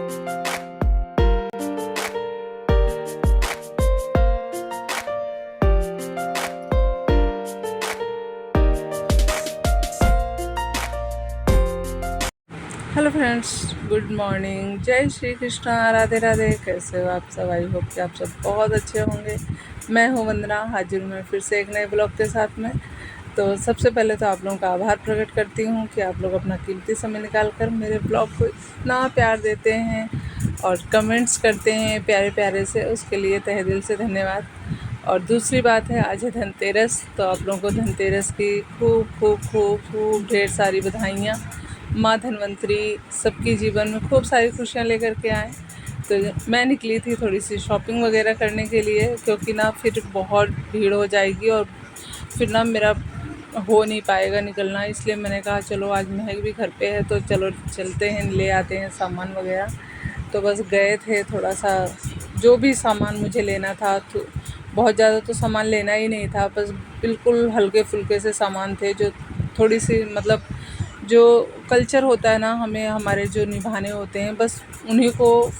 Hello friends, good morning, जय श्री कृष्णा, राधे राधे। कैसे हो आप सब? आई होप कि आप सब बहुत अच्छे होंगे। मैं हूँ वंदना, हाजिर हूँ मैं फिर से एक नए ब्लॉग के साथ में। तो सबसे पहले तो आप लोगों का आभार प्रकट करती हूँ कि आप लोग अपना कीमती समय निकाल कर मेरे ब्लॉग को इतना प्यार देते हैं और कमेंट्स करते हैं प्यारे प्यारे से, उसके लिए तहे दिल से धन्यवाद। और दूसरी बात है, आज है धनतेरस, तो आप लोगों को धनतेरस की खूब खूब खूब खूब ढेर सारी बधाइयाँ। माँ धन्वंतरी सबके जीवन में खूब सारी खुशियाँ लेकर के आएँ। तो मैं निकली थी थोड़ी सी शॉपिंग वगैरह करने के लिए, क्योंकि ना फिर बहुत भीड़ हो जाएगी और फिर ना मेरा हो नहीं पाएगा निकलना। इसलिए मैंने कहा चलो आज महक भी घर पे है तो चलो चलते हैं, ले आते हैं सामान वगैरह। तो बस गए थे, थोड़ा सा जो भी सामान मुझे लेना था, तो बहुत ज़्यादा तो सामान लेना ही नहीं था, बस बिल्कुल हल्के फुल्के से सामान थे जो थोड़ी सी मतलब जो कल्चर होता है ना, हमें हमारे जो निभाने होते हैं, बस उन्हीं को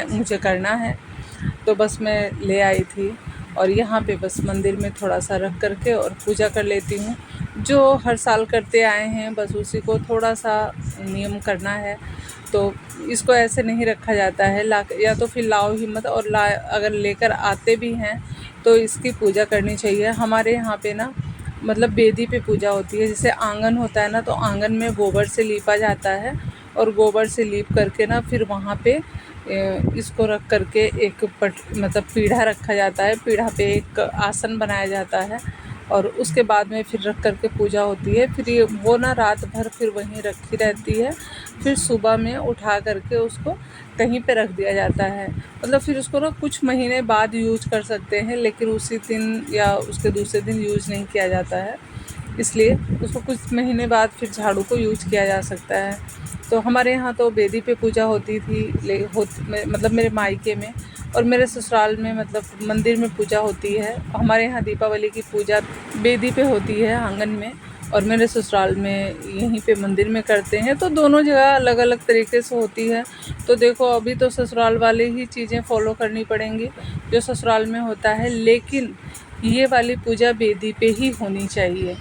मुझे करना है। तो बस मैं ले आई थी और यहाँ पे बस मंदिर में थोड़ा सा रख करके और पूजा कर लेती हूँ। जो हर साल करते आए हैं बस उसी को थोड़ा सा नियम करना है। तो इसको ऐसे नहीं रखा जाता है, ला या तो फिर लाओ हिम्मत और ला, अगर लेकर आते भी हैं तो इसकी पूजा करनी चाहिए। हमारे यहाँ पे ना मतलब बेदी पे पूजा होती है। जैसे आंगन होता है ना, तो आंगन में गोबर से लीपा जाता है और गोबर से लीप करके ना फिर वहाँ पे इसको रख करके एक मतलब पीढ़ा रखा जाता है। पीढ़ा पे एक आसन बनाया जाता है और उसके बाद में फिर रख करके पूजा होती है। फिर ये वो ना रात भर फिर वहीं रखी रहती है। फिर सुबह में उठा करके उसको कहीं पे रख दिया जाता है। मतलब फिर उसको ना कुछ महीने बाद यूज कर सकते हैं, लेकिन उसी दिन या उसके दूसरे दिन यूज नहीं किया जाता है। इसलिए उसको कुछ महीने बाद फिर झाड़ू को यूज किया जा सकता है। तो हमारे यहाँ तो बेदी पे पूजा होती थी, मतलब मेरे मायके में, और मेरे ससुराल में मतलब मंदिर में पूजा होती है। हमारे यहाँ दीपावली की पूजा बेदी पे होती है आंगन में, और मेरे ससुराल में यहीं पे मंदिर में करते हैं। तो दोनों जगह अलग अलग तरीके से होती है। तो देखो, अभी तो ससुराल वाले ही चीज़ें फॉलो करनी पड़ेंगी जो ससुराल में होता है, लेकिन ये वाली पूजा बेदी पे ही होनी चाहिए।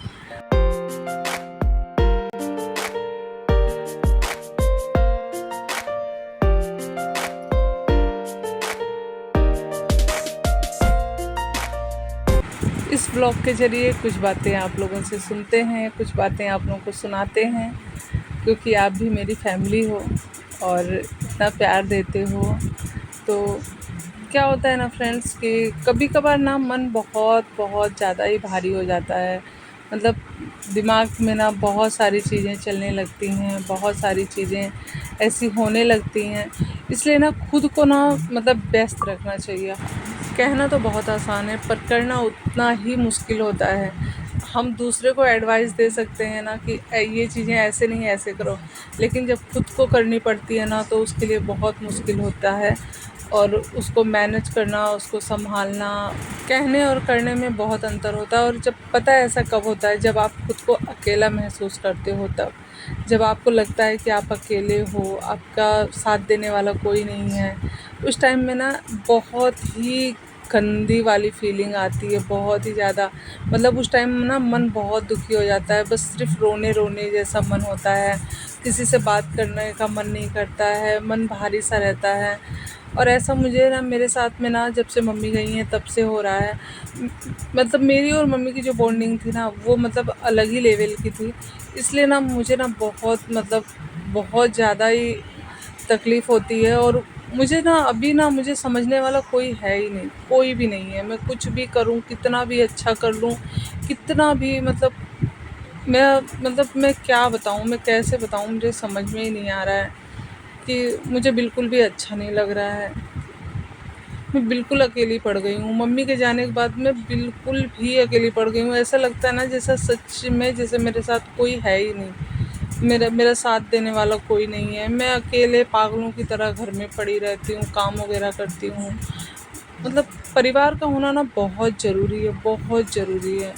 इस ब्लॉग के ज़रिए कुछ बातें आप लोगों से सुनते हैं, कुछ बातें आप लोगों को सुनाते हैं, क्योंकि आप भी मेरी फैमिली हो और इतना प्यार देते हो। तो क्या होता है ना फ्रेंड्स, कि कभी कभार ना मन बहुत बहुत ज़्यादा ही भारी हो जाता है। मतलब दिमाग में ना बहुत सारी चीज़ें चलने लगती हैं, बहुत सारी चीज़ें ऐसी होने लगती हैं। इसलिए ना खुद को ना मतलब व्यस्त रखना चाहिए। कहना तो बहुत आसान है पर करना उतना ही मुश्किल होता है। हम दूसरे को एडवाइस दे सकते हैं ना कि ये चीज़ें ऐसे नहीं ऐसे करो, लेकिन जब खुद को करनी पड़ती है ना तो उसके लिए बहुत मुश्किल होता है। और उसको मैनेज करना, उसको संभालना, कहने और करने में बहुत अंतर होता है। और जब पता है ऐसा कब होता है, जब आप खुद को अकेला महसूस करते हो तब। जब आपको लगता है कि आप अकेले हो, आपका साथ देने वाला कोई नहीं है, उस टाइम में ना बहुत ही गंदी वाली फीलिंग आती है, बहुत ही ज़्यादा। मतलब उस टाइम ना मन बहुत दुखी हो जाता है, बस सिर्फ रोने रोने जैसा मन होता है। किसी से बात करने का मन नहीं करता है, मन भारी सा रहता है। और ऐसा मुझे ना मेरे साथ में ना जब से मम्मी गई हैं तब से हो रहा है। मतलब मेरी और मम्मी की जो बॉन्डिंग थी ना, वो मतलब अलग ही लेवल की थी। इसलिए ना मुझे ना बहुत मतलब बहुत ज़्यादा ही तकलीफ़ होती है। और मुझे ना अभी ना मुझे समझने वाला कोई है ही नहीं, कोई भी नहीं है। मैं कुछ भी करूं, कितना भी अच्छा कर लूं, कितना भी मैं मैं क्या बताऊं, मैं कैसे बताऊं, मुझे समझ में ही नहीं आ रहा है कि मुझे बिल्कुल भी अच्छा नहीं लग रहा है। मैं बिल्कुल अकेली पड़ गई हूँ। मम्मी के जाने के बाद मैं बिल्कुल भी अकेली पड़ गई हूँ। ऐसा लगता है ना जैसा सच में जैसे मेरे साथ कोई है ही नहीं, मेरा मेरा साथ देने वाला कोई नहीं है। मैं अकेले पागलों की तरह घर में पड़ी रहती हूँ, काम वगैरह करती हूँ। मतलब परिवार का होना ना बहुत ज़रूरी है, बहुत ज़रूरी है।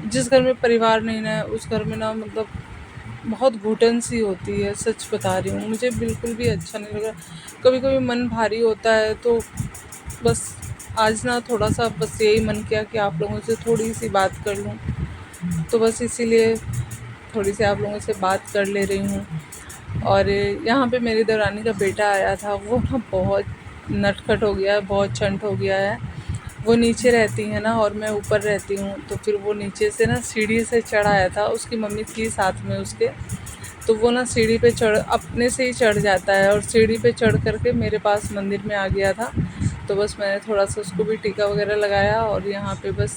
जिस घर में परिवार नहीं ना है, उस घर में ना मतलब बहुत घुटन सी होती है, सच बता रही हूँ, मुझे बिल्कुल भी अच्छा नहीं लग रहा। कभी कभी मन भारी होता है, तो बस आज ना थोड़ा सा बस यही मन किया कि आप लोगों से थोड़ी सी बात कर लूँ, तो बस इसीलिए थोड़ी सी आप लोगों से बात कर ले रही हूँ। और यहाँ पे मेरी देवरानी का बेटा आया था, वो ना बहुत नटखट हो गया है, बहुत चंट हो गया है। वो नीचे रहती है ना और मैं ऊपर रहती हूँ, तो फिर वो नीचे से ना सीढ़ी से चढ़ आया था, उसकी मम्मी थी साथ में उसके। तो वो ना सीढ़ी पे चढ़ अपने से ही चढ़ जाता है और सीढ़ी पे चढ़ करके मेरे पास मंदिर में आ गया था। तो बस मैंने थोड़ा सा उसको भी टीका वगैरह लगाया और यहाँ पे बस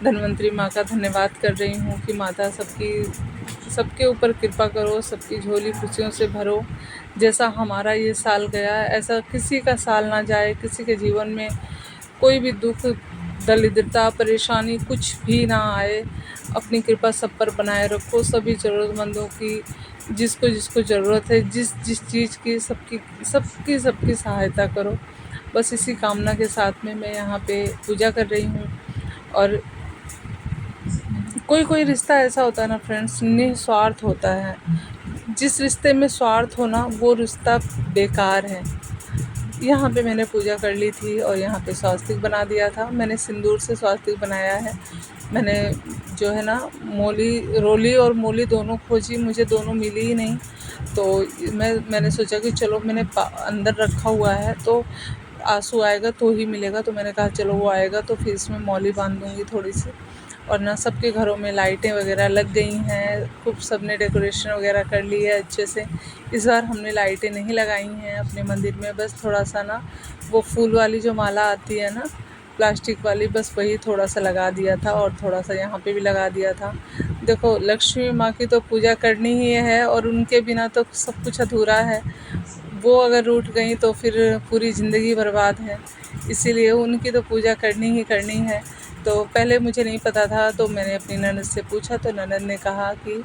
धन्वंतरी माँ का धन्यवाद कर रही हूँ कि माता सबके ऊपर कृपा करो, सबकी झोली खुशियों से भरो। जैसा हमारा ये साल गया ऐसा किसी का साल ना जाए, किसी के जीवन में कोई भी दुख, दरिद्रता, परेशानी कुछ भी ना आए। अपनी कृपा सब पर बनाए रखो। सभी ज़रूरतमंदों की जिसको जिसको ज़रूरत है, जिस जिस चीज़ की सबकी सहायता करो। बस इसी कामना के साथ में मैं यहाँ पे पूजा कर रही हूँ। और कोई कोई रिश्ता ऐसा होता है ना फ्रेंड्स, निस्वार्थ होता है। जिस रिश्ते में स्वार्थ हो ना, वो रिश्ता बेकार है। यहाँ पे मैंने पूजा कर ली थी और यहाँ पे स्वास्तिक बना दिया था। मैंने सिंदूर से स्वास्तिक बनाया है। मैंने जो है ना रोली और मोली दोनों खोजी, मुझे दोनों मिली ही नहीं। तो मैंने सोचा कि चलो, मैंने अंदर रखा हुआ है तो आंसू आएगा तो ही मिलेगा। तो मैंने कहा चलो वो आएगा तो फिर इसमें मौली बांध दूँगी थोड़ी सी। और ना सबके घरों में लाइटें वगैरह लग गई हैं, खूब सबने डेकोरेशन वगैरह कर ली है अच्छे से। इस बार हमने लाइटें नहीं लगाई हैं अपने मंदिर में, बस थोड़ा सा ना वो फूल वाली जो माला आती है ना, प्लास्टिक वाली, बस वही थोड़ा सा लगा दिया था और थोड़ा सा यहाँ पे भी लगा दिया था। देखो, लक्ष्मी माँ की तो पूजा करनी ही है और उनके बिना तो सब कुछ अधूरा है। वो अगर रूठ गई तो फिर पूरी ज़िंदगी बर्बाद है। इसीलिए उनकी तो पूजा करनी ही करनी है। तो पहले मुझे नहीं पता था, तो मैंने अपनी ननद से पूछा तो ननद ने कहा कि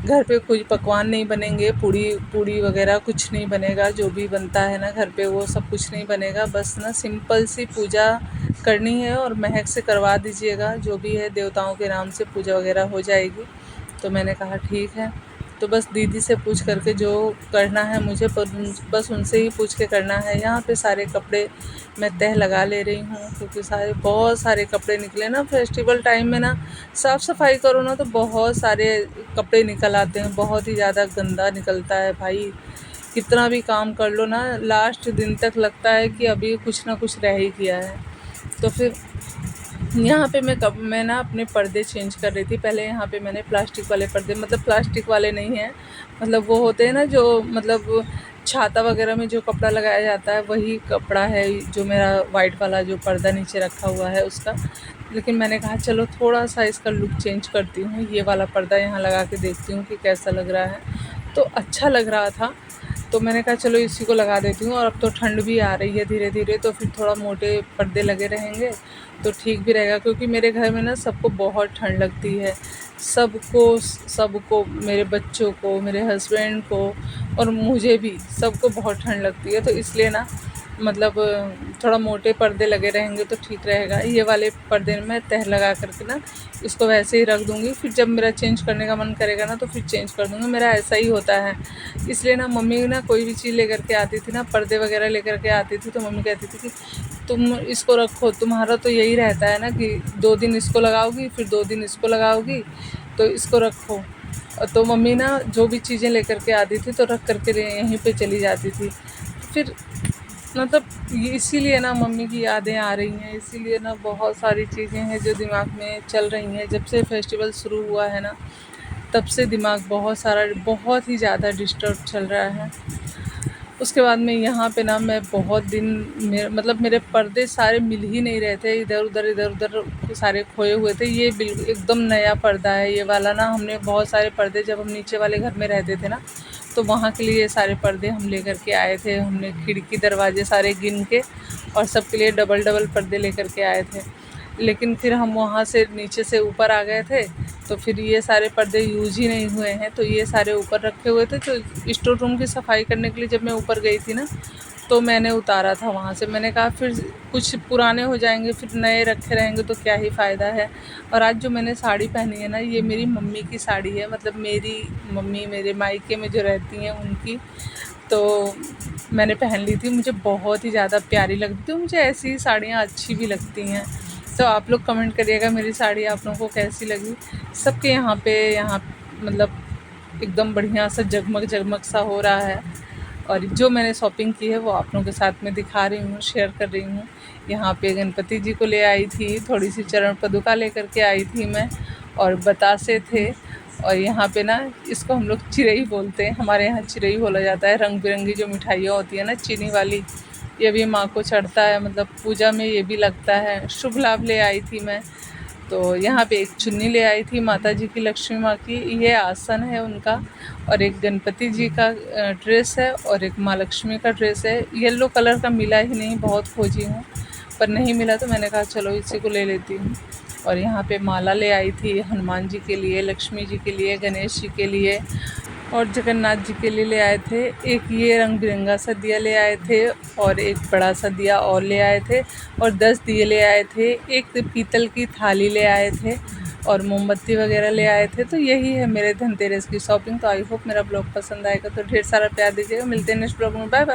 घर पे कुछ पकवान नहीं बनेंगे, पूड़ी वगैरह कुछ नहीं बनेगा। जो भी बनता है ना घर पे वो सब कुछ नहीं बनेगा। बस ना सिंपल सी पूजा करनी है और महक से करवा दीजिएगा, जो भी है देवताओं के नाम से पूजा वगैरह हो जाएगी। तो मैंने कहा ठीक है। तो बस दीदी से पूछ करके जो करना है मुझे, बस उनसे ही पूछ के करना है। यहाँ पे सारे कपड़े मैं तह लगा ले रही हूँ, क्योंकि बहुत सारे कपड़े निकले ना फेस्टिवल टाइम में ना। साफ़ सफाई करो ना तो बहुत सारे कपड़े निकल आते हैं, बहुत ही ज़्यादा गंदा निकलता है भाई। कितना भी काम कर लो ना, लास्ट दिन तक लगता है कि अभी कुछ ना कुछ रह ही गया है। तो फिर यहाँ पे मैं ना अपने पर्दे चेंज कर रही थी। पहले यहाँ पे मैंने प्लास्टिक वाले पर्दे, मतलब प्लास्टिक वाले नहीं हैं, मतलब वो होते हैं ना जो मतलब छाता वगैरह में जो कपड़ा लगाया जाता है, वही कपड़ा है जो मेरा वाइट वाला जो पर्दा नीचे रखा हुआ है उसका। लेकिन मैंने कहा चलो थोड़ा सा इसका लुक चेंज करती हूँ, ये वाला पर्दा यहाँ लगा के देखती हूँ कि कैसा लग रहा है। तो अच्छा लग रहा था, तो मैंने कहा चलो इसी को लगा देती हूँ। और अब तो ठंड भी आ रही है धीरे धीरे, तो फिर थोड़ा मोटे पर्दे लगे रहेंगे तो ठीक भी रहेगा। क्योंकि मेरे घर में ना सबको बहुत ठंड लगती है, सबको, मेरे बच्चों को, मेरे हस्बैंड को और मुझे भी, सबको बहुत ठंड लगती है। तो इसलिए ना मतलब थोड़ा मोटे पर्दे लगे रहेंगे तो ठीक रहेगा। ये वाले पर्दे मैं तह लगा करके ना इसको वैसे ही रख दूँगी, फिर जब मेरा चेंज करने का मन करेगा ना तो फिर चेंज कर दूँगी। मेरा ऐसा ही होता है। इसलिए ना मम्मी ना कोई भी चीज़ लेकर के आती थी ना, पर्दे वगैरह लेकर के आती थी, तो मम्मी कहती थी कि तुम इसको रखो, तुम्हारा तो यही रहता है ना कि 2 दिन इसको लगाओगी, फिर 2 दिन इसको लगाओगी, तो इसको रखो। तो मम्मी ना जो भी चीज़ें लेकर के आती थी तो रख करके यहीं पे चली जाती थी। फिर मतलब ये इसीलिए ना मम्मी की यादें आ रही हैं, इसीलिए ना बहुत सारी चीज़ें हैं जो दिमाग में चल रही हैं। जब से फेस्टिवल शुरू हुआ है ना, तब से दिमाग बहुत ही ज़्यादा डिस्टर्ब चल रहा है। उसके बाद में यहाँ पे ना मैं बहुत दिन मतलब मेरे पर्दे सारे मिल ही नहीं रहे थे, इधर उधर सारे खोए हुए थे। ये बिल्कुल एकदम नया पर्दा है ये वाला ना। हमने बहुत सारे पर्दे जब हम नीचे वाले घर में रहते थे ना, तो वहाँ के लिए सारे पर्दे हम लेकर के आए थे। हमने खिड़की दरवाजे सारे गिन के और सबके लिए डबल डबल पर्दे लेकर के आए थे। लेकिन फिर हम वहाँ से नीचे से ऊपर आ गए थे, तो फिर ये सारे पर्दे यूज़ ही नहीं हुए हैं, तो ये सारे ऊपर रखे हुए थे। तो स्टोर रूम की सफाई करने के लिए जब मैं ऊपर गई थी ना, तो मैंने उतारा था वहाँ से। मैंने कहा फिर कुछ पुराने हो जाएंगे, फिर नए रखे रहेंगे तो क्या ही फ़ायदा है। और आज जो मैंने साड़ी पहनी है ना, ये मेरी मम्मी की साड़ी है, मतलब मेरी मम्मी मेरे मायके में जो रहती हैं उनकी। तो मैंने पहन ली थी, मुझे बहुत ही ज़्यादा प्यारी लगती थी। मुझे ऐसी ही साड़ियाँ अच्छी भी लगती हैं। तो आप लोग कमेंट करिएगा मेरी साड़ी आप लोगों को कैसी लगी। सबके यहाँ मतलब एकदम बढ़िया सा जगमग जगमग सा हो रहा है। और जो मैंने शॉपिंग की है वो आप लोगों के साथ में दिखा रही हूँ, शेयर कर रही हूँ। यहाँ पे गणपति जी को ले आई थी, थोड़ी सी चरण पदुका लेकर के आई थी मैं, और बतासे थे। और यहाँ पे ना इसको हम लोग चिरई बोलते हैं, हमारे यहाँ चिरई बोला जाता है। रंग बिरंगी जो मिठाइयाँ होती है ना चीनी वाली, ये भी माँ को चढ़ता है, मतलब पूजा में ये भी लगता है। शुभ लाभ ले आई थी मैं। तो यहाँ पे एक चुन्नी ले आई थी माता जी की, लक्ष्मी माँ की, ये आसन है उनका। और एक गणपति जी का ड्रेस है और एक माँ लक्ष्मी का ड्रेस है। येलो कलर का मिला ही नहीं, बहुत खोजी हूँ पर नहीं मिला, तो मैंने कहा चलो इसी को ले लेती हूँ। और यहाँ पे माला ले आई थी हनुमान जी के लिए, लक्ष्मी जी के लिए, गणेश जी के लिए और जगन्नाथ जी के लिए ले आए थे। एक ये रंग बिरंगा सा दिया ले आए थे और एक बड़ा सा दिया और ले आए थे और 10 दिए ले आए थे। एक पीतल की थाली ले आए थे और मोमबत्ती वगैरह ले आए थे। तो यही है मेरे धनतेरस की शॉपिंग। तो आई होप मेरा ब्लॉग पसंद आएगा, तो ढेर सारा प्यार दीजिएगा। मिलते हैं नेक्स्ट ब्लॉग में, बाय बाय।